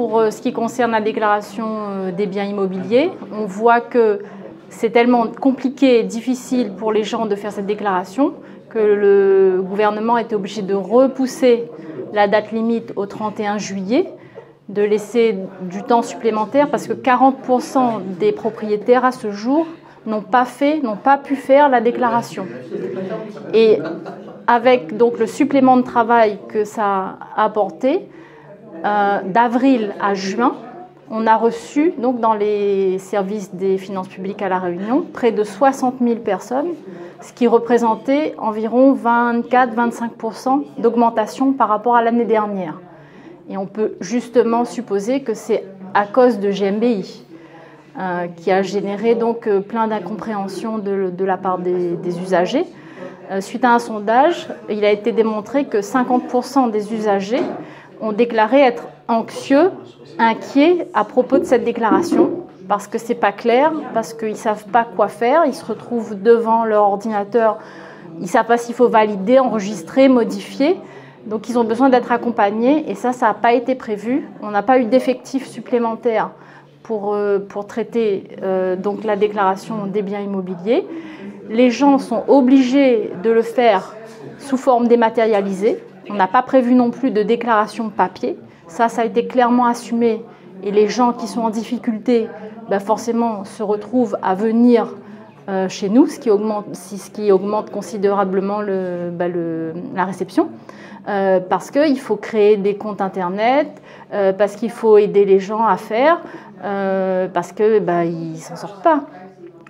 pour ce qui concerne la déclaration des biens immobiliers. On voit que c'est tellement compliqué et difficile pour les gens de faire cette déclaration que le gouvernement était obligé de repousser la date limite au 31 juillet, de laisser du temps supplémentaire parce que 40% des propriétaires à ce jour n'ont pas pu faire la déclaration. Et avec donc le supplément de travail que ça a apporté, d'avril à juin, on a reçu donc dans les services des finances publiques à La Réunion près de 60 000 personnes, ce qui représentait environ 24-25% d'augmentation par rapport à l'année dernière. Et on peut justement supposer que c'est à cause de GMBI, qui a généré donc plein d'incompréhension de la part des usagers. Suite à un sondage, il a été démontré que 50% des usagers ont déclaré être anxieux, inquiets à propos de cette déclaration, parce que c'est pas clair, parce qu'ils ne savent pas quoi faire, ils se retrouvent devant leur ordinateur, ils ne savent pas s'il faut valider, enregistrer, modifier. Donc ils ont besoin d'être accompagnés et ça n'a pas été prévu. On n'a pas eu d'effectifs supplémentaires pour traiter donc la déclaration des biens immobiliers. Les gens sont obligés de le faire sous forme dématérialisée. On n'a pas prévu non plus de déclaration papier. Ça a été clairement assumé et les gens qui sont en difficulté, forcément, se retrouvent à venir chez nous, ce qui augmente considérablement la réception. Parce qu'il faut créer des comptes internet, parce qu'il faut aider les gens à faire, parce qu'ils ne s'en sortent pas.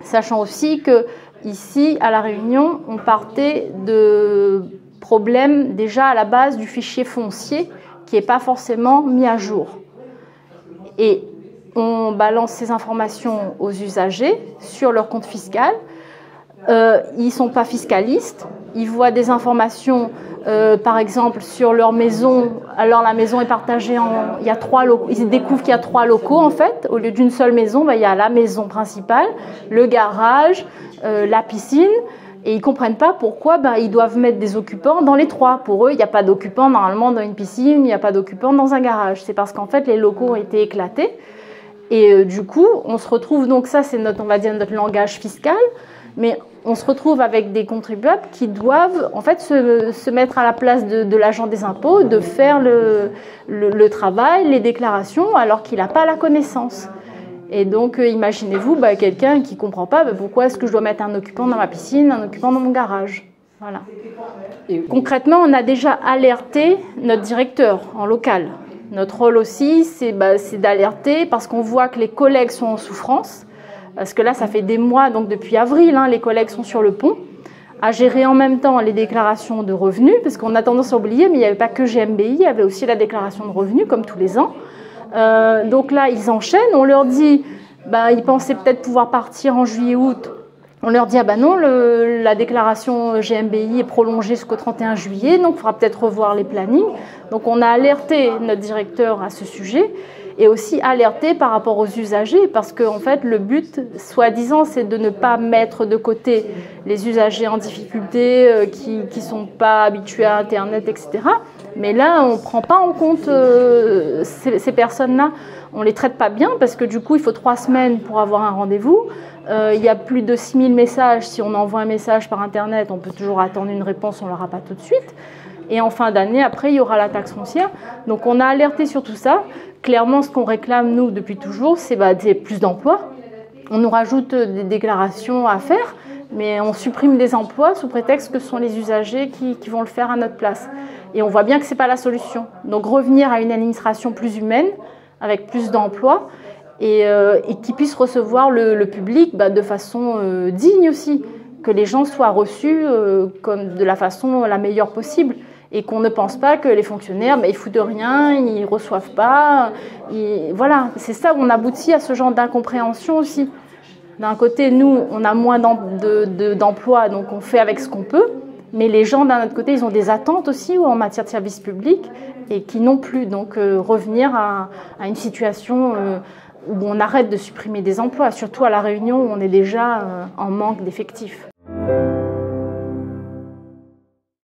Sachant aussi qu'ici, à La Réunion, on partait de problèmes déjà à la base du fichier foncier qui n'est pas forcément mis à jour. Et on balance ces informations aux usagers sur leur compte fiscal. Ils ne sont pas fiscalistes, ils voient des informations, par exemple, sur leur maison. Alors la maison est partagée il y a 3 locaux. Ils découvrent qu'il y a 3 locaux en fait. Au lieu d'une seule maison, il y a la maison principale, le garage, la piscine. Et ils ne comprennent pas pourquoi ils doivent mettre des occupants dans les 3. Pour eux, il n'y a pas d'occupants normalement dans une piscine, il n'y a pas d'occupants dans un garage. C'est parce qu'en fait, les locaux ont été éclatés. Et du coup, on se retrouve, donc ça c'est notre langage fiscal, mais on se retrouve avec des contribuables qui doivent en fait se mettre à la place de l'agent des impôts, de faire le travail, les déclarations, alors qu'il n'a pas la connaissance. Et donc, imaginez-vous quelqu'un qui ne comprend pas pourquoi est-ce que je dois mettre un occupant dans ma piscine, un occupant dans mon garage. Voilà. Et concrètement, on a déjà alerté notre directeur en local. Notre rôle aussi, c'est d'alerter parce qu'on voit que les collègues sont en souffrance. Parce que là, ça fait des mois, donc depuis avril, les collègues sont sur le pont, à gérer en même temps les déclarations de revenus, parce qu'on a tendance à oublier, mais il n'y avait pas que GMBI, il y avait aussi la déclaration de revenus, comme tous les ans. Donc là, ils enchaînent, on leur dit, ils pensaient peut-être pouvoir partir en juillet-août. On leur dit, non, la déclaration GMBI est prolongée jusqu'au 31 juillet, donc il faudra peut-être revoir les plannings. Donc on a alerté notre directeur à ce sujet et aussi alerté par rapport aux usagers parce que en fait, le but, soi-disant, c'est de ne pas mettre de côté les usagers en difficulté qui ne sont pas habitués à Internet, etc. Mais là, on ne prend pas en compte ces personnes-là. On ne les traite pas bien parce que du coup, il faut 3 semaines pour avoir un rendez-vous. Il y a plus de 6000 messages. Si on envoie un message par Internet, on peut toujours attendre une réponse, on ne l'aura pas tout de suite. Et en fin d'année, après, il y aura la taxe foncière. Donc, on a alerté sur tout ça. Clairement, ce qu'on réclame, nous, depuis toujours, c'est plus d'emplois. On nous rajoute des déclarations à faire, mais on supprime des emplois sous prétexte que ce sont les usagers qui vont le faire à notre place. Et on voit bien que ce n'est pas la solution. Donc, revenir à une administration plus humaine, avec plus d'emplois, et qui puisse recevoir le public de façon digne aussi, que les gens soient reçus comme de la façon la meilleure possible et qu'on ne pense pas que les fonctionnaires ils foutent de rien, ils ne reçoivent pas. Voilà, c'est ça où on aboutit à ce genre d'incompréhension aussi. D'un côté, nous, on a moins d'emplois, donc on fait avec ce qu'on peut, mais les gens d'un autre côté, ils ont des attentes aussi en matière de services publics et qui n'ont plus. Donc revenir à une situation où on arrête de supprimer des emplois, surtout à La Réunion où on est déjà en manque d'effectifs.